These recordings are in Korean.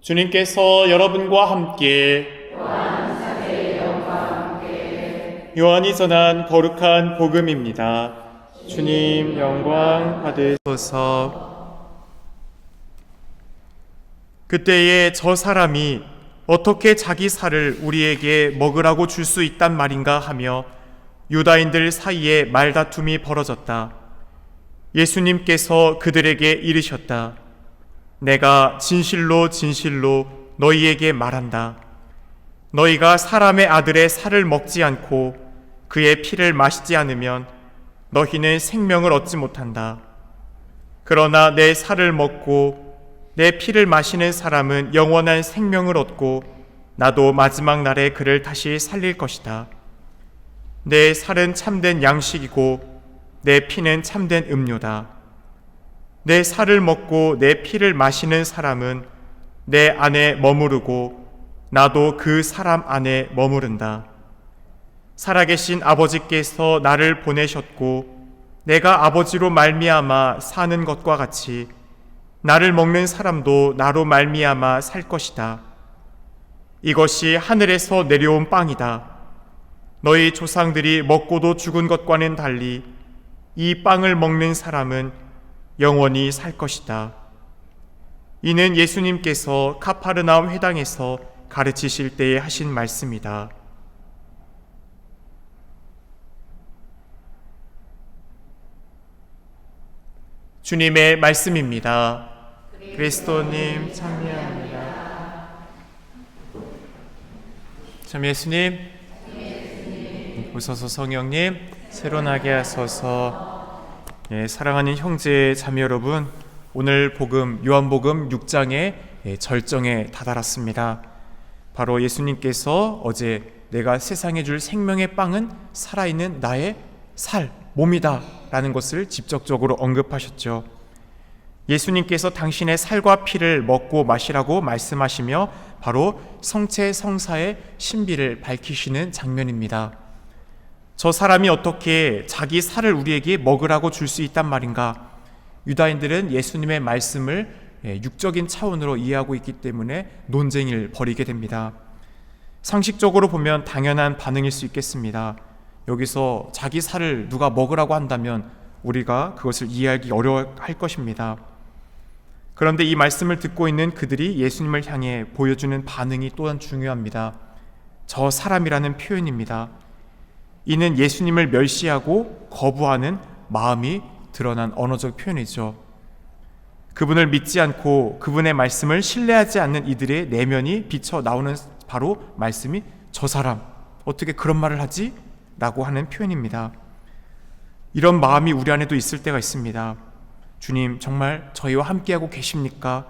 주님께서 여러분과 함께 요한이 전한 거룩한 복음입니다. 주님 영광 받으소서. 그때에 저 사람이 어떻게 자기 살을 우리에게 먹으라고 줄 수 있단 말인가 하며 유다인들 사이에 말다툼이 벌어졌다. 예수님께서 그들에게 이르셨다. 내가 진실로 진실로 너희에게 말한다. 너희가 사람의 아들의 살을 먹지 않고 그의 피를 마시지 않으면 너희는 생명을 얻지 못한다. 그러나 내 살을 먹고 내 피를 마시는 사람은 영원한 생명을 얻고 나도 마지막 날에 그를 다시 살릴 것이다. 내 살은 참된 양식이고 내 피는 참된 음료다. 내 살을 먹고 내 피를 마시는 사람은 내 안에 머무르고 나도 그 사람 안에 머무른다. 살아계신 아버지께서 나를 보내셨고 내가 아버지로 말미암아 사는 것과 같이 나를 먹는 사람도 나로 말미암아 살 것이다. 이것이 하늘에서 내려온 빵이다. 너희 조상들이 먹고도 죽은 것과는 달리 이 빵을 먹는 사람은 영원히 살 것이다. 이는 예수님께서 카파르나움 회당에서 가르치실 때에 하신 말씀이다. 주님의 말씀입니다. 그리스도님 참여합니다. 참 예수님, 오소서 성령님, 새로나게 하소서. 사랑하는 형제 자매 여러분, 오늘 복음 요한복음 6장의 절정에 다다랐습니다. 바로 예수님께서 어제 내가 세상에 줄 생명의 빵은 살아있는 나의 살, 몸이다 라는 것을 직접적으로 언급하셨죠. 예수님께서 당신의 살과 피를 먹고 마시라고 말씀하시며 바로 성체 성사의 신비를 밝히시는 장면입니다. 저 사람이 어떻게 자기 살을 우리에게 먹으라고 줄 수 있단 말인가? 유다인들은 예수님의 말씀을 육적인 차원으로 이해하고 있기 때문에 논쟁을 벌이게 됩니다. 상식적으로 보면 당연한 반응일 수 있겠습니다. 여기서 자기 살을 누가 먹으라고 한다면 우리가 그것을 이해하기 어려워할 것입니다. 그런데 이 말씀을 듣고 있는 그들이 예수님을 향해 보여주는 반응이 또한 중요합니다. 저 사람이라는 표현입니다. 이는 예수님을 멸시하고 거부하는 마음이 드러난 언어적 표현이죠. 그분을 믿지 않고 그분의 말씀을 신뢰하지 않는 이들의 내면이 비쳐 나오는 바로 말씀이 저 사람 어떻게 그런 말을 하지? 라고 하는 표현입니다. 이런 마음이 우리 안에도 있을 때가 있습니다. 주님 정말 저희와 함께하고 계십니까?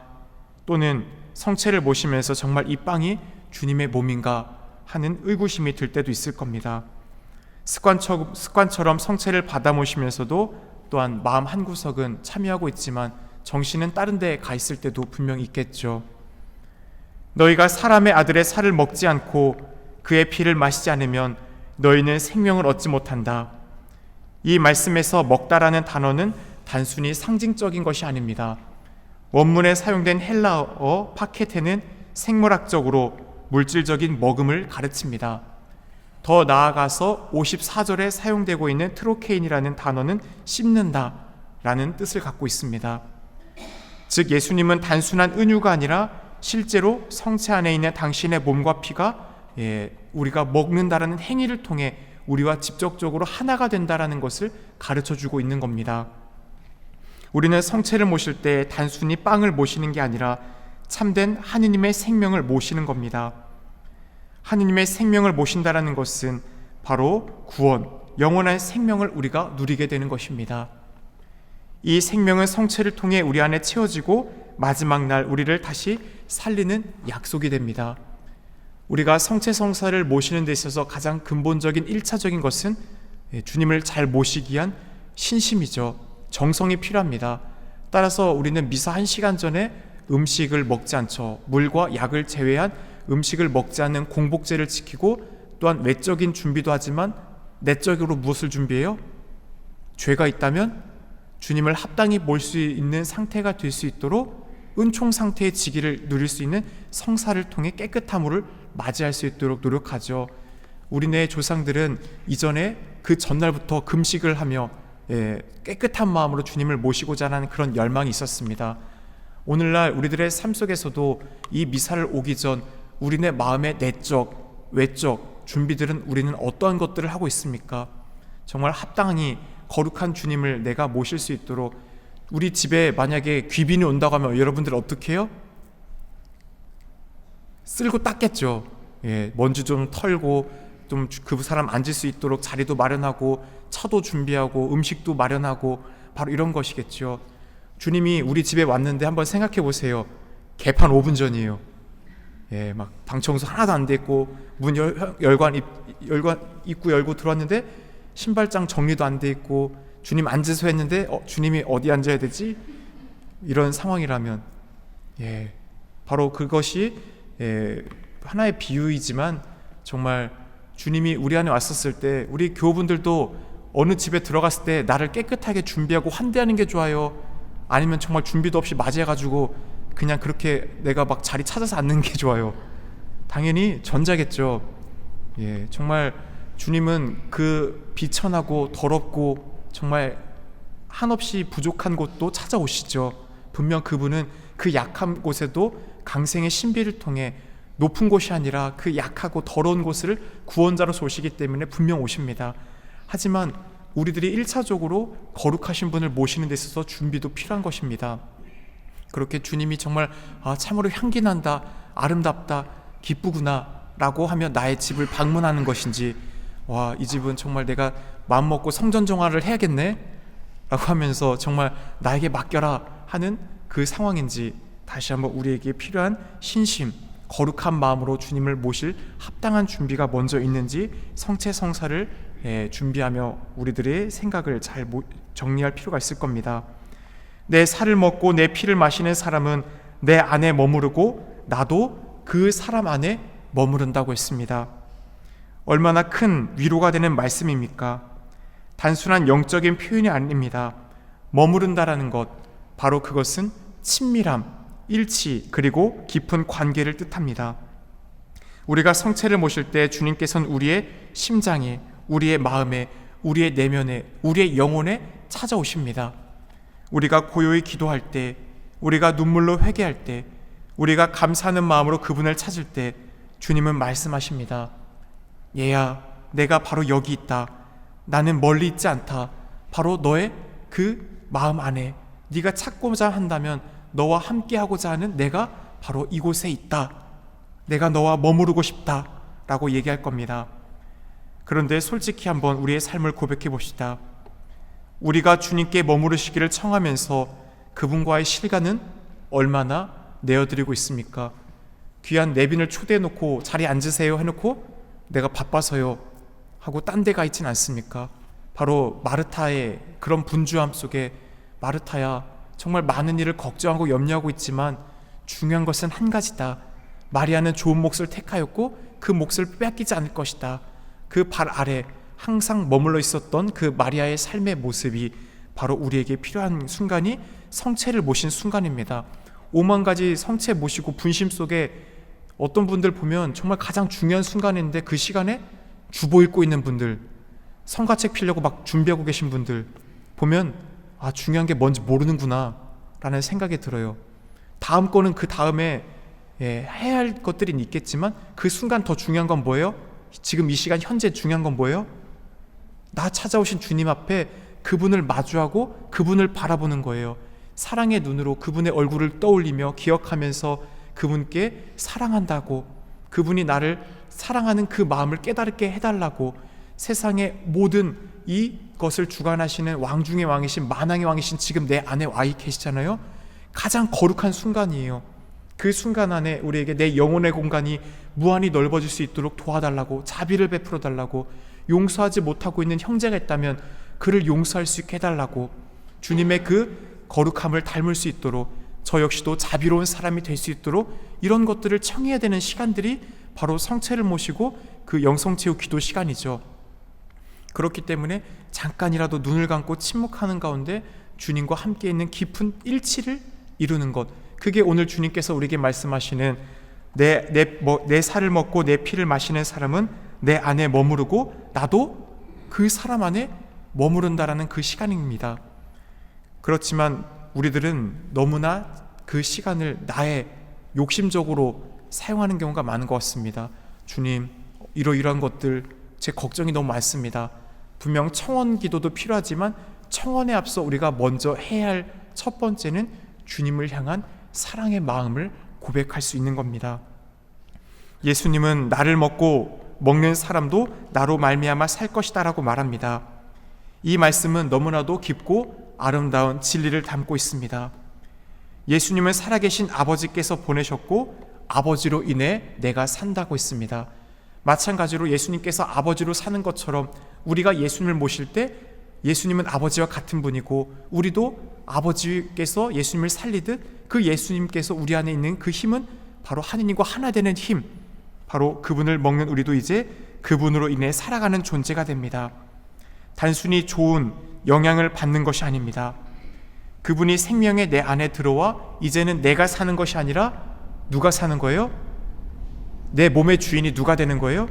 또는 성체를 모시면서 정말 이 빵이 주님의 몸인가 하는 의구심이 들 때도 있을 겁니다. 습관처럼 성체를 받아 모시면서도 또한 마음 한구석은 참여하고 있지만 정신은 다른 데에 가 있을 때도 분명히 있겠죠. 너희가 사람의 아들의 살을 먹지 않고 그의 피를 마시지 않으면 너희는 생명을 얻지 못한다. 이 말씀에서 먹다라는 단어는 단순히 상징적인 것이 아닙니다. 원문에 사용된 헬라어 파케테는 생물학적으로 물질적인 먹음을 가르칩니다. 더 나아가서 54절에 사용되고 있는 트로케인이라는 단어는 씹는다 라는 뜻을 갖고 있습니다. 즉 예수님은 단순한 은유가 아니라 실제로 성체 안에 있는 당신의 몸과 피가 우리가 먹는다라는 행위를 통해 우리와 직접적으로 하나가 된다라는 것을 가르쳐주고 있는 겁니다. 우리는 성체를 모실 때 단순히 빵을 모시는 게 아니라 참된 하느님의 생명을 모시는 겁니다. 하느님의 생명을 모신다라는 것은 바로 구원, 영원한 생명을 우리가 누리게 되는 것입니다. 이 생명은 성체를 통해 우리 안에 채워지고 마지막 날 우리를 다시 살리는 약속이 됩니다. 우리가 성체 성사를 모시는 데 있어서 가장 근본적인 1차적인 것은 주님을 잘 모시기 위한 신심이죠. 정성이 필요합니다. 따라서 우리는 미사 1시간 전에 음식을 먹지 않죠. 물과 약을 제외한 음식을 먹지 않는 공복제를 지키고 또한 외적인 준비도 하지만 내적으로 무엇을 준비해요? 죄가 있다면 주님을 합당히 몰 수 있는 상태가 될 수 있도록 은총 상태의 지기를 누릴 수 있는 성사를 통해 깨끗함을 맞이할 수 있도록 노력하죠. 우리네 조상들은 이전에 그 전날부터 금식을 하며 깨끗한 마음으로 주님을 모시고자 하는 그런 열망이 있었습니다. 오늘날 우리들의 삶 속에서도 이 미사를 오기 전 우리네 마음의 내적, 외적 준비들은 우리는 어떠한 것들을 하고 있습니까? 정말 합당히 거룩한 주님을 내가 모실 수 있도록 우리 집에 만약에 귀빈이 온다고 하면 여러분들 어떻게 해요? 쓸고 닦겠죠. 먼지 좀 털고 좀 그 사람 앉을 수 있도록 자리도 마련하고 차도 준비하고 음식도 마련하고 바로 이런 것이겠죠. 주님이 우리 집에 왔는데 한번 생각해 보세요. 개판 5분 전이에요. 막 방 청소 하나도 안 됐고 문 입구 열고 들어왔는데 신발장 정리도 안 돼 있고 주님 앉으셔 했는데 주님이 어디 앉아야 되지? 이런 상황이라면 바로 그것이 하나의 비유이지만 정말 주님이 우리 안에 왔었을 때 우리 교우분들도 어느 집에 들어갔을 때 나를 깨끗하게 준비하고 환대하는 게 좋아요? 아니면 정말 준비도 없이 맞이해가지고 그냥 그렇게 내가 막 자리 찾아서 앉는 게 좋아요? 당연히 전자겠죠. 정말 주님은 그 비천하고 더럽고 정말 한없이 부족한 곳도 찾아오시죠. 분명 그분은 그 약한 곳에도 강생의 신비를 통해 높은 곳이 아니라 그 약하고 더러운 곳을 구원자로서 오시기 때문에 분명 오십니다. 하지만 우리들이 1차적으로 거룩하신 분을 모시는 데 있어서 준비도 필요한 것입니다. 그렇게 주님이 정말 참으로 향기 난다, 아름답다, 기쁘구나 라고 하며 나의 집을 방문하는 것인지, 이 집은 정말 내가 마음먹고 성전 정화를 해야겠네 라고 하면서 정말 나에게 맡겨라 하는 그 상황인지, 다시 한번 우리에게 필요한 신심, 거룩한 마음으로 주님을 모실 합당한 준비가 먼저 있는지 성체성사를 준비하며 우리들의 생각을 잘 정리할 필요가 있을 겁니다. 내 살을 먹고 내 피를 마시는 사람은 내 안에 머무르고 나도 그 사람 안에 머무른다고 했습니다. 얼마나 큰 위로가 되는 말씀입니까? 단순한 영적인 표현이 아닙니다. 머무른다라는 것, 바로 그것은 친밀함, 일치, 그리고 깊은 관계를 뜻합니다. 우리가 성체를 모실 때 주님께서는 우리의 심장에, 우리의 마음에, 우리의 내면에, 우리의 영혼에 찾아오십니다. 우리가 고요히 기도할 때, 우리가 눈물로 회개할 때, 우리가 감사하는 마음으로 그분을 찾을 때 주님은 말씀하십니다. 얘야, 내가 바로 여기 있다. 나는 멀리 있지 않다. 바로 너의 그 마음 안에 네가 찾고자 한다면 너와 함께하고자 하는 내가 바로 이곳에 있다. 내가 너와 머무르고 싶다 라고 얘기할 겁니다. 그런데 솔직히 한번 우리의 삶을 고백해 봅시다. 우리가 주님께 머무르시기를 청하면서 그분과의 실간은 얼마나 내어드리고 있습니까? 귀한 내빈을 초대해 놓고 자리에 앉으세요 해놓고 내가 바빠서요 하고 딴 데 가 있진 않습니까? 바로 마르타의 그런 분주함 속에, 마르타야, 정말 많은 일을 걱정하고 염려하고 있지만 중요한 것은 한 가지다. 마리아는 좋은 몫을 택하였고 그 몫을 빼앗기지 않을 것이다. 그 발 아래 항상 머물러 있었던 그 마리아의 삶의 모습이 바로 우리에게 필요한 순간이 성체를 모신 순간입니다. 5만 가지 성체 모시고 분심 속에 어떤 분들 보면 정말 가장 중요한 순간인데 그 시간에 주보 읽고 있는 분들, 성가책 피려고 막 준비하고 계신 분들 보면 중요한 게 뭔지 모르는구나 라는 생각이 들어요. 다음 거는 그 다음에 해야 할 것들이 있겠지만 그 순간 더 중요한 건 뭐예요? 지금 이 시간 현재 중요한 건 뭐예요? 나 찾아오신 주님 앞에 그분을 마주하고 그분을 바라보는 거예요. 사랑의 눈으로 그분의 얼굴을 떠올리며 기억하면서 그분께 사랑한다고, 그분이 나를 사랑하는 그 마음을 깨닫게 해달라고, 세상의 모든 이것을 주관하시는 왕 중의 왕이신 만왕의 왕이신 지금 내 안에 와 계시잖아요. 가장 거룩한 순간이에요. 그 순간 안에 우리에게 내 영혼의 공간이 무한히 넓어질 수 있도록 도와달라고, 자비를 베풀어 달라고, 용서하지 못하고 있는 형제가 있다면 그를 용서할 수 있게 해달라고, 주님의 그 거룩함을 닮을 수 있도록, 저 역시도 자비로운 사람이 될 수 있도록 이런 것들을 청해야 되는 시간들이 바로 성체를 모시고 그 영성체육 기도 시간이죠. 그렇기 때문에 잠깐이라도 눈을 감고 침묵하는 가운데 주님과 함께 있는 깊은 일치를 이루는 것, 그게 오늘 주님께서 우리에게 말씀하시는 내 살을 먹고 내 피를 마시는 사람은 내 안에 머무르고 나도 그 사람 안에 머무른다라는 그 시간입니다. 그렇지만 우리들은 너무나 그 시간을 나의 욕심적으로 사용하는 경우가 많은 것 같습니다. 주님, 이러이러한 것들 제 걱정이 너무 많습니다. 분명 청원 기도도 필요하지만 청원에 앞서 우리가 먼저 해야 할 첫 번째는 주님을 향한 사랑의 마음을 고백할 수 있는 겁니다. 예수님은 나를 먹는 사람도 나로 말미암아 살 것이다 라고 말합니다. 이 말씀은 너무나도 깊고 아름다운 진리를 담고 있습니다. 예수님은 살아계신 아버지께서 보내셨고 아버지로 인해 내가 산다고 했습니다. 마찬가지로 예수님께서 아버지로 사는 것처럼 우리가 예수님을 모실 때 예수님은 아버지와 같은 분이고 우리도 아버지께서 예수님을 살리듯 그 예수님께서 우리 안에 있는 그 힘은 바로 하느님과 하나 되는 힘, 바로 그분을 먹는 우리도 이제 그분으로 인해 살아가는 존재가 됩니다. 단순히 좋은 영향을 받는 것이 아닙니다. 그분이 생명의 내 안에 들어와 이제는 내가 사는 것이 아니라 누가 사는 거예요? 내 몸의 주인이 누가 되는 거예요?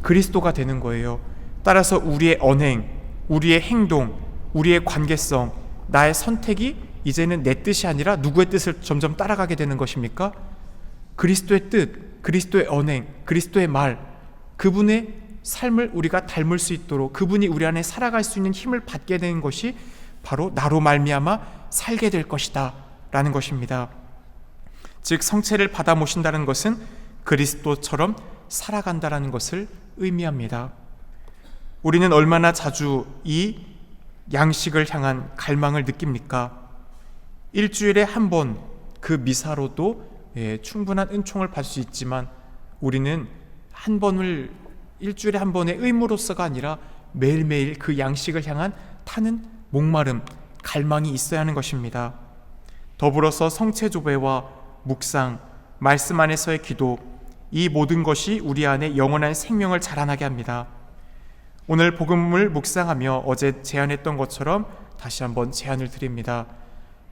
그리스도가 되는 거예요. 따라서 우리의 언행, 우리의 행동, 우리의 관계성, 나의 선택이 이제는 내 뜻이 아니라 누구의 뜻을 점점 따라가게 되는 것입니까? 그리스도의 뜻, 그리스도의 언행, 그리스도의 말, 그분의 삶을 우리가 닮을 수 있도록 그분이 우리 안에 살아갈 수 있는 힘을 받게 되는 것이 바로 나로 말미암아 살게 될 것이다 라는 것입니다. 즉 성체를 받아 모신다는 것은 그리스도처럼 살아간다라는 것을 의미합니다. 우리는 얼마나 자주 이 양식을 향한 갈망을 느낍니까? 일주일에 한 번 그 미사로도 충분한 은총을 받을 수 있지만 우리는 일주일에 한 번의 의무로서가 아니라 매일매일 그 양식을 향한 타는 목마름, 갈망이 있어야 하는 것입니다. 더불어서 성체조배와 묵상, 말씀 안에서의 기도, 이 모든 것이 우리 안에 영원한 생명을 자라나게 합니다. 오늘 복음을 묵상하며 어제 제안했던 것처럼 다시 한번 제안을 드립니다.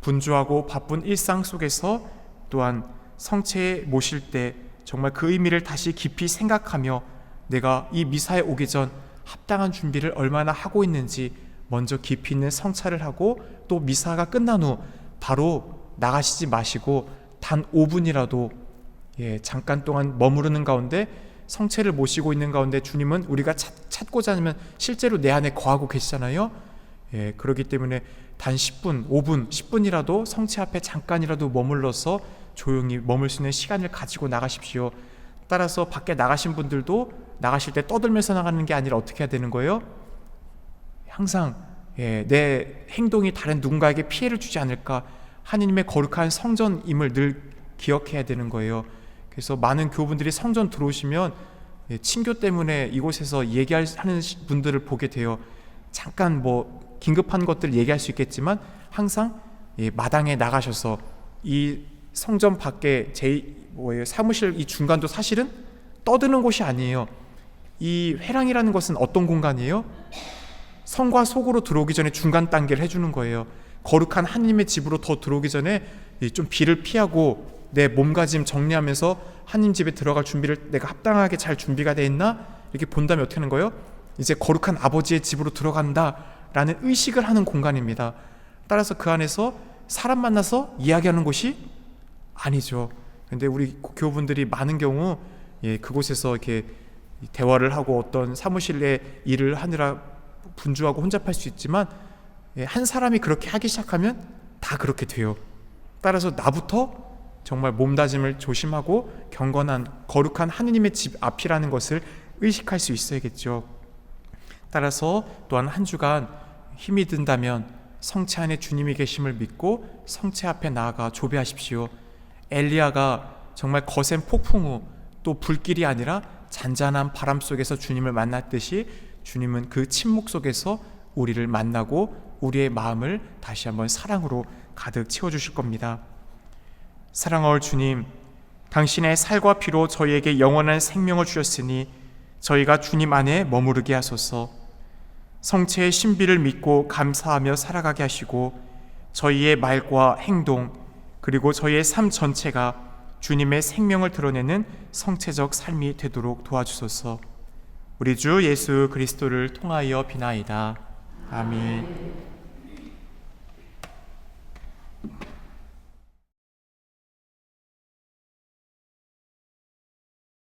분주하고 바쁜 일상 속에서 또한 성체에 모실 때 정말 그 의미를 다시 깊이 생각하며 내가 이 미사에 오기 전 합당한 준비를 얼마나 하고 있는지 먼저 깊이 있는 성찰을 하고 또 미사가 끝난 후 바로 나가시지 마시고 단 5분이라도 잠깐 동안 머무르는 가운데 성체를 모시고 있는 가운데 주님은 우리가 찾고자 하면 실제로 내 안에 거하고 계시잖아요. 그렇기 때문에 단 10분, 5분, 10분이라도 성체 앞에 잠깐이라도 머물러서 조용히 머물 수 있는 시간을 가지고 나가십시오. 따라서 밖에 나가신 분들도 나가실 때 떠들면서 나가는 게 아니라 어떻게 해야 되는 거예요? 항상 내 행동이 다른 누군가에게 피해를 주지 않을까, 하느님의 거룩한 성전임을 늘 기억해야 되는 거예요. 그래서 많은 교우분들이 성전 들어오시면 친교 때문에 이곳에서 얘기하는 분들을 보게 돼요. 잠깐 긴급한 것들 얘기할 수 있겠지만 항상 마당에 나가셔서 이 성전 밖에 사무실 이 중간도 사실은 떠드는 곳이 아니에요. 이 회랑이라는 것은 어떤 공간이에요? 성과 속으로 들어오기 전에 중간 단계를 해주는 거예요. 거룩한 하느님의 집으로 더 들어오기 전에 좀 비를 피하고 내 몸가짐 정리하면서 하느님 집에 들어갈 준비를 내가 합당하게 잘 준비가 돼 있나? 이렇게 본 다음에 어떻게 하는 거예요? 이제 거룩한 아버지의 집으로 들어간다라는 의식을 하는 공간입니다. 따라서 그 안에서 사람 만나서 이야기하는 곳이 아니죠. 근데 우리 교우분들이 많은 경우 그곳에서 이렇게 대화를 하고 어떤 사무실에 일을 하느라 분주하고 혼잡할 수 있지만 한 사람이 그렇게 하기 시작하면 다 그렇게 돼요. 따라서 나부터 정말 몸다짐을 조심하고 경건한 거룩한 하느님의 집 앞이라는 것을 의식할 수 있어야겠죠. 따라서 또한 한 주간 힘이 든다면 성체 안에 주님이 계심을 믿고 성체 앞에 나아가 조배하십시오. 엘리야가 정말 거센 폭풍 후 또 불길이 아니라 잔잔한 바람 속에서 주님을 만났듯이 주님은 그 침묵 속에서 우리를 만나고 우리의 마음을 다시 한번 사랑으로 가득 채워주실 겁니다. 사랑하올 주님, 당신의 살과 피로 저희에게 영원한 생명을 주셨으니 저희가 주님 안에 머무르게 하소서. 성체의 신비를 믿고 감사하며 살아가게 하시고 저희의 말과 행동 그리고 저희의 삶 전체가 주님의 생명을 드러내는 성체적 삶이 되도록 도와주소서. 우리 주 예수 그리스도를 통하여 비나이다. 아멘.